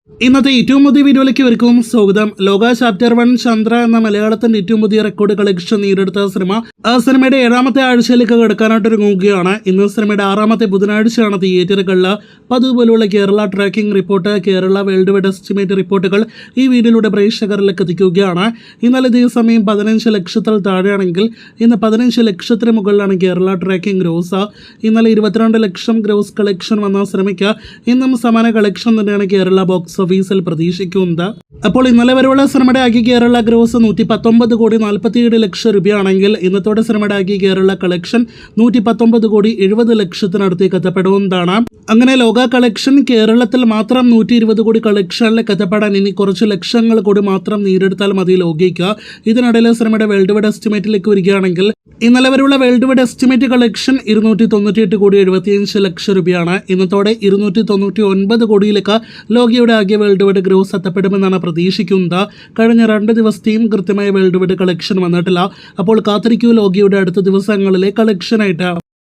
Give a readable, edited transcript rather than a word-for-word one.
ഇന്നത്തെ ഏറ്റവും പുതിയ വീഡിയോയിലേക്ക് ഇവർക്കും സ്വാഗതം. ലോക ചാപ്റ്റർ 1 ചന്ദ്ര എന്ന മലയാളത്തിന്റെ ഏറ്റവും പുതിയ റെക്കോർഡ് കളക്ഷൻ നേടിയെടുത്ത സിനിമ ആ സിനിമയുടെ 7ാമത്തെ ആഴ്ചയിലേക്ക് കടക്കാനായിട്ട് ഒരുങ്ങുകയാണ്. ഇന്ന് സിനിമയുടെ 6ാമത്തെ ബുധനാഴ്ചയാണ് തിയേറ്ററുകളിൽ. പതുപോലുള്ള Kerala tracking report, Kerala world wide estimate റിപ്പോർട്ടുകൾ ഈ വീഡിയോയിലൂടെ പ്രേക്ഷകരിലേക്ക് എത്തിക്കുകയാണ്. ഇന്നലെ ഇതേ സമയം 15 ലക്ഷത്തിൽ താഴെയാണെങ്കിൽ ഇന്ന് 15 ലക്ഷത്തിന് മുകളിലാണ് കേരള ട്രാക്കിംഗ് ഗ്രോസ്. ഇന്നലെ 22 ലക്ഷം ഗ്രോസ് കളക്ഷൻ വന്ന സിനിമയ്ക്ക് ഇന്നും സമാന കളക്ഷൻ തന്നെയാണ് കേരള ബോക്സ് ഓഫീസിൽ പ്രതീക്ഷിക്കുന്നത്. അപ്പോൾ ഇന്നലെ വരെയുള്ള സിനിമയുടെ ആകെ കേരള ഗ്രോസ് 119 കോടി 47 ലക്ഷം രൂപയാണെങ്കിൽ ഇന്നത്തോടെ സിനിമയുടെ ആകെ കേരള കളക്ഷൻ 119 കോടി 70 ലക്ഷത്തിനടുത്തേക്ക് എത്തപ്പെടുന്നതാണ്. അങ്ങനെ ലോക കളക്ഷൻ കേരളത്തിൽ മാത്രം 120 കോടി കളക്ഷനിലേക്ക് എത്തപ്പെടാൻ ഇനി കുറച്ച് ലക്ഷങ്ങൾ കൂടി മാത്രം നേടിയെടുത്താൽ മതി ലോകിക്ക്. ഇതിനിടയിൽ സിനിമയുടെ വേൾഡ് വൈഡ് എസ്റ്റിമേറ്റിലേക്ക് വരികയാണെങ്കിൽ ഇന്നലെ വരെയുള്ള വേൾഡ് വൈഡ് എസ്റ്റിമേറ്റ് കളക്ഷൻ 298 കോടി 75 ലക്ഷം രൂപയാണ്. ഇന്നത്തോടെ 299 കോടിയിലേക്ക് ലോകിയുടെ ആകെ വേൾഡ് വൈഡ് ഗ്രോസ് എത്തപ്പെടുമെന്നാണ് പ്രതീക്ഷിക്കുന്നത്. കഴിഞ്ഞ 2 ദിവസത്തെയും കൃത്യമായ വേൾഡ് വൈഡ് കളക്ഷൻ വന്നിട്ടില്ല. അപ്പോൾ കാത്തിരിക്കൂ ലോകിയുടെ അടുത്ത ദിവസങ്ങളിലെ കളക്ഷനായിട്ട്.